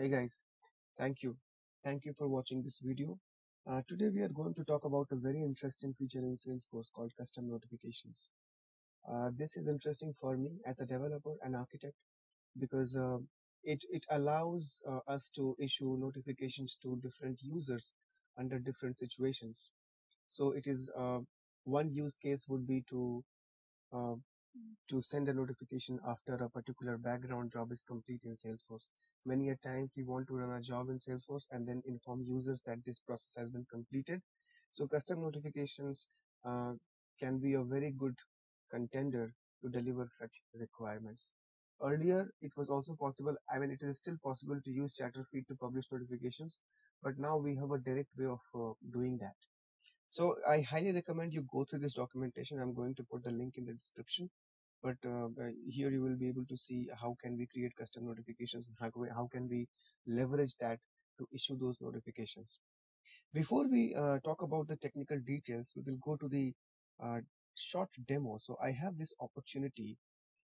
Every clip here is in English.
Hey guys, thank you. Thank you for watching this video. Today we are going to talk about a very interesting feature in Salesforce called custom notifications. This is interesting for me as a developer and architect because it allows us to issue notifications to different users under different situations. So it is one use case would be uh, to send a notification after a particular background job is complete in Salesforce. Many a time we want to run a job in Salesforce and then inform users that this process has been completed. So custom notifications uh, can be a very good contender to deliver such requirements. Earlier, it was also possible, I mean, it is still possible to use Chatterfeed to publish notifications, but now we have a direct way of doing that. So I highly recommend you go through this documentation. I'm going to put the link in the description, but here you will be able to see how can we create custom notifications and how can we leverage that to issue those notifications. Before we talk about the technical details, we will go to the uh, short demo. So I have this opportunity,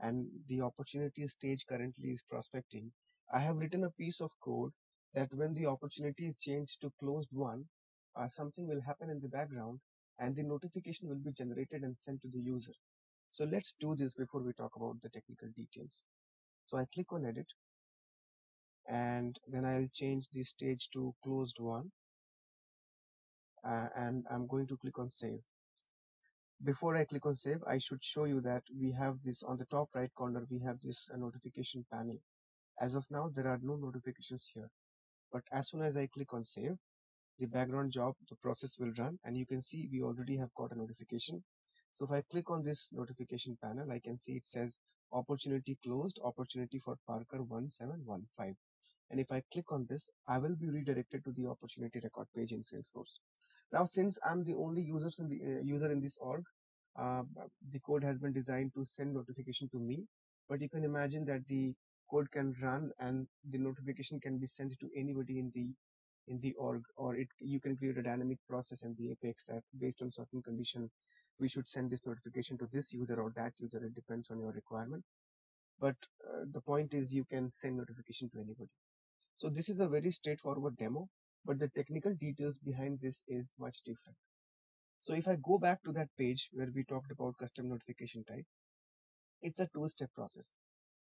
and the opportunity stage currently is prospecting. I have written a piece of code that when the opportunity is changed to closed one, something will happen in the background and the notification will be generated and sent to the user. So let's do this before we talk about the technical details. So I click on edit and then I'll change the stage to closed one, and I'm going to click on save. Before I click on save, I should show you that we have this on the top right corner, we have this notification panel. As of now, there are no notifications here, but as soon as I click on save, the background job, the process will run, and you can see we already have got a notification. So if I click on this notification panel, I can see it says opportunity closed, opportunity for Parker 1715. And if I click on this, I will be redirected to the opportunity record page in Salesforce. Now, since I'm the only user in this org, uh, the code has been designed to send notification to me. But you can imagine that the code can run and the notification can be sent to anybody in the org, or you can create a dynamic process in the Apex that based on certain condition, we should send this notification to this user or that user. It depends on your requirement. But the point is you can send notification to anybody. So this is a very straightforward demo, but the technical details behind this is much different. So if I go back to that page where we talked about custom notification type, it's a two-step process.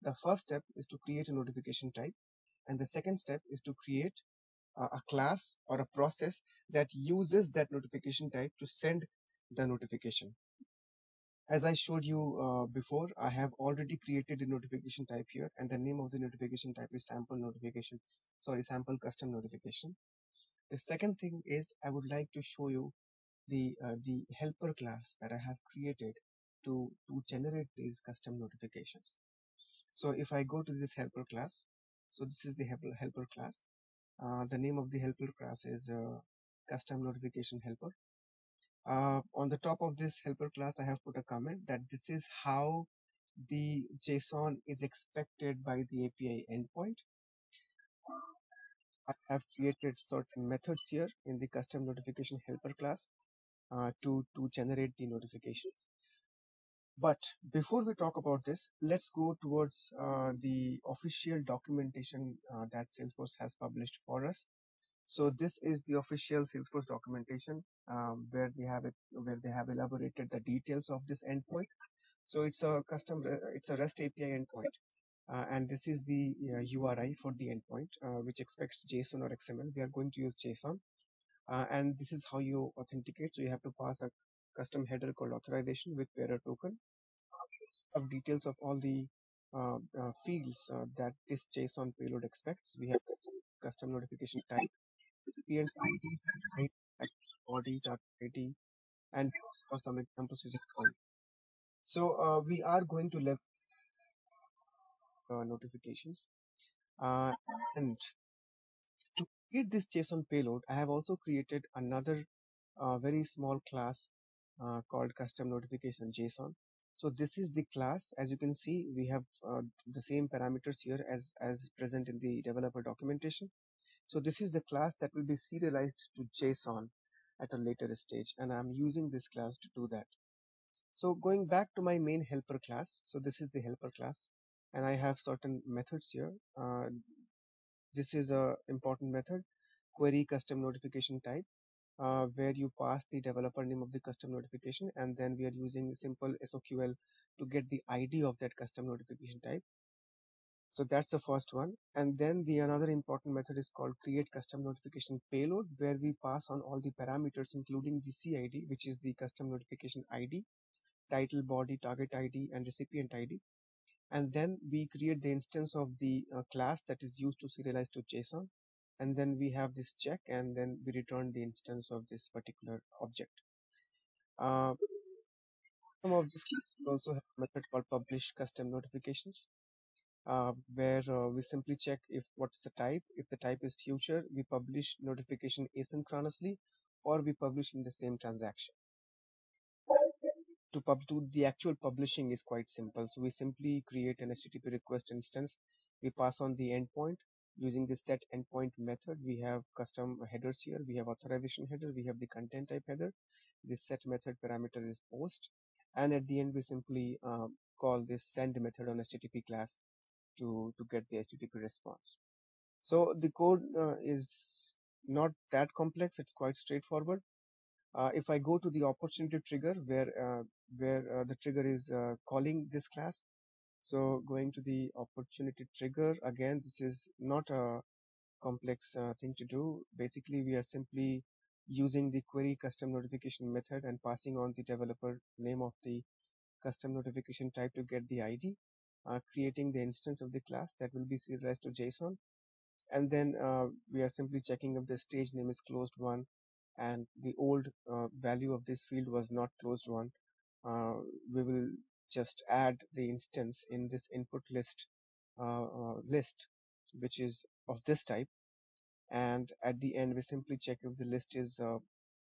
The first step is to create a notification type, and the second step is to create a class or a process that uses that notification type to send the notification. As I showed you before, I have already created the notification type here, and the name of the notification type is sample notification, sorry, sample custom notification. The second thing is I would like to show you the helper class that I have created to generate these custom notifications. So if I go to this helper class, so this is the helper class. The name of the helper class is custom notification helper. On the top of this helper class, I have put a comment that this is how the JSON is expected by the API endpoint. I have created certain methods here in the custom notification helper class to generate the notifications. But before we talk about this, let's go towards the official documentation that Salesforce has published for us. So this is the official Salesforce documentation where they have elaborated the details of this endpoint. So it's a it's a REST API endpoint, and this is the URI for the endpoint, which expects JSON or XML. We are going to use JSON, and this is how you authenticate. So you have to pass a custom header called authorization with bearer token of details of all the fields that this JSON payload expects. We have custom notification type, recipient's ID, body, target ID, and for some examples using count. So we are going to leverage notifications, uh, and to create this JSON payload, I have also created another very small class called custom notification JSON. So this is the class. As you can see, we have the same parameters here as present in the developer documentation. So this is the class that will be serialized to JSON at a later stage, and I'm using this class to do that. So going back to my main helper class, so this is the helper class, and I have certain methods here. This is a important method, query custom notification type, where you pass the developer name of the custom notification, and then we are using simple SOQL to get the ID of that custom notification type. So that's the first one. And then the another important method is called create custom notification payload, where we pass on all the parameters, including the CID, which is the custom notification ID, title, body, target ID, and recipient ID. And then we create the instance of the class that is used to serialize to JSON. And then we have this check, and then we return the instance of this particular object. Uh, some of these classes also have a method called publish custom notifications, where we simply check if what's the type. If the type is future, we publish notification asynchronously, or we publish in the same transaction. To the actual publishing is quite simple. So we simply create an HTTP request instance. We pass on the endpoint using the set endpoint method. We have custom headers here. We have authorization header. We have the content type header. This set method parameter is post. And at the end, we simply call this send method on HTTP class to get the HTTP response. So the code is not that complex. It's quite straightforward. If I go to the opportunity trigger where the trigger is calling this class, so going to the opportunity trigger, again, this is not a complex thing to do. Basically, we are simply using the query custom notification method and passing on the developer name of the custom notification type to get the ID, creating the instance of the class that will be serialized to JSON, and then we are simply checking if the stage name is closed one and the old value of this field was not closed one. uh, we will just add the instance in this input list which is of this type, and at the end we simply check if the list is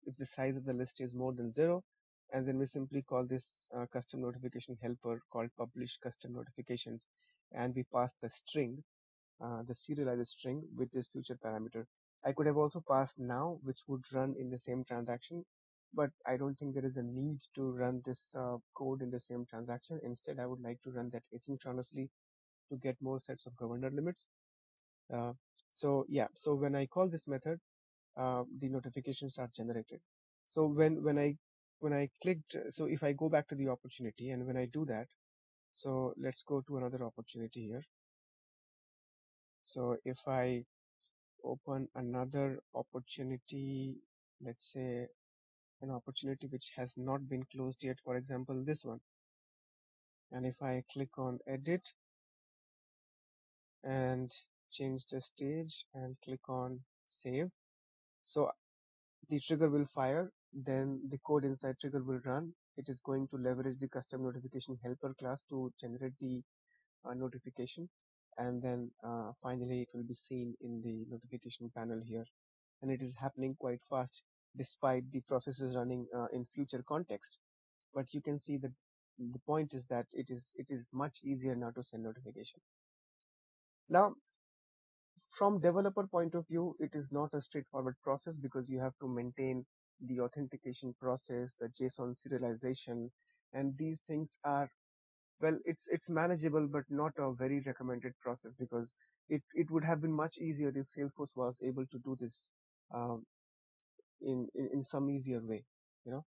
if the size of the list is more than 0, and then we simply call this custom notification helper called publish custom notifications, and we pass the string, the serialized string with this future parameter. I could have also passed now, which would run in the same transaction, but I don't think there is a need to run this code in the same transaction. Instead, I would like to run that asynchronously to get more sets of governor limits. Uh, so yeah, so when I call this method, the notifications are generated. So when I clicked, so if I go back to the opportunity and when I do that, so let's go to another opportunity here. So if I open another opportunity, let's say an opportunity which has not been closed yet, for example this one, and if I click on edit and change the stage and click on save, so the trigger will fire, then the code inside trigger will run. It is going to leverage the custom notification helper class to generate the notification, and then finally it will be seen in the notification panel here, and it is happening quite fast despite the process is running in future context. But you can see that the point is that it is much easier now to send notification. Now, from developer point of view, it is not a straightforward process because you have to maintain the authentication process, the JSON serialization, and these things are, well, it's manageable but not a very recommended process, because it would have been much easier if Salesforce was able to do this um, in some easier way, you know.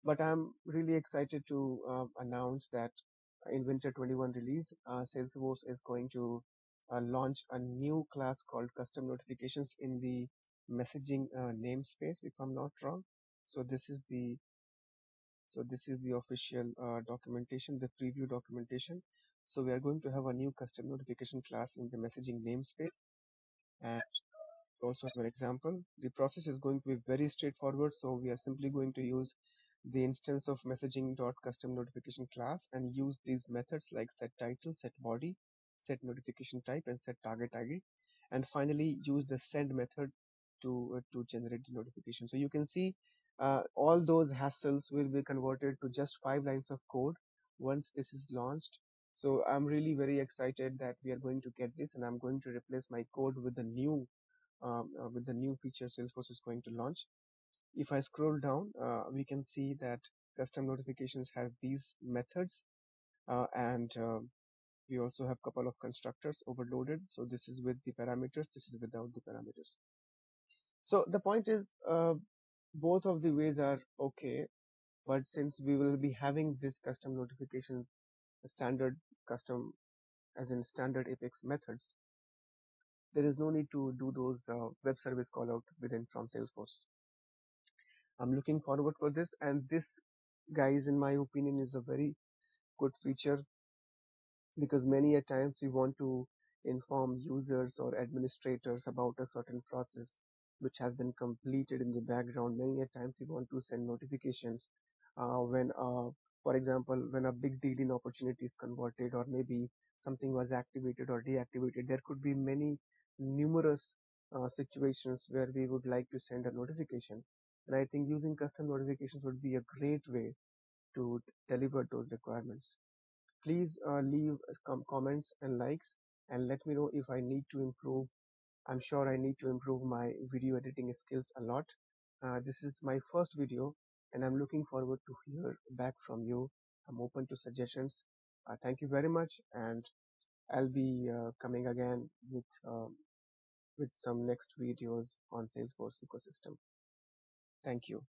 But I'm really excited to announce that in Winter 21 release, Salesforce is going to launch a new class called Custom Notifications in the messaging namespace, if I'm not wrong. So this is the official documentation, the preview documentation. So we are going to have a new custom notification class in the messaging namespace, and also have an example. The process is going to be very straightforward. So we are simply going to use the instance of messaging.custom notification class and use these methods like set title, set body, set notification type, and set target ID, and finally use the send method to generate the notification. So you can see all those hassles will be converted to just 5 lines of code once this is launched. So I'm really very excited that we are going to get this, and I'm going to replace my code with the new feature Salesforce is going to launch. If I scroll down, we can see that custom notifications has these methods, and We also have couple of constructors overloaded. So this is with the parameters, this is without the parameters. So the point is, both of the ways are okay, but since we will be having this custom notification standard custom as in standard Apex methods, there is no need to do those web service call out within from Salesforce. I'm looking forward for this, and this, guys, in my opinion, is a very good feature because many a times we want to inform users or administrators about a certain process which has been completed in the background. Many a times we want to send notifications when, for example, when a big deal in opportunity is converted, or maybe something was activated or deactivated. There could be many numerous situations where we would like to send a notification, and I think using custom notifications would be a great way to deliver those requirements. Please leave comments and likes, and let me know if I need to improve. I'm sure I need to improve my video editing skills a lot. This is my first video, and I'm looking forward to hear back from you. I'm open to suggestions. Thank you very much, and I'll be coming again with some next videos on Salesforce ecosystem. Thank you.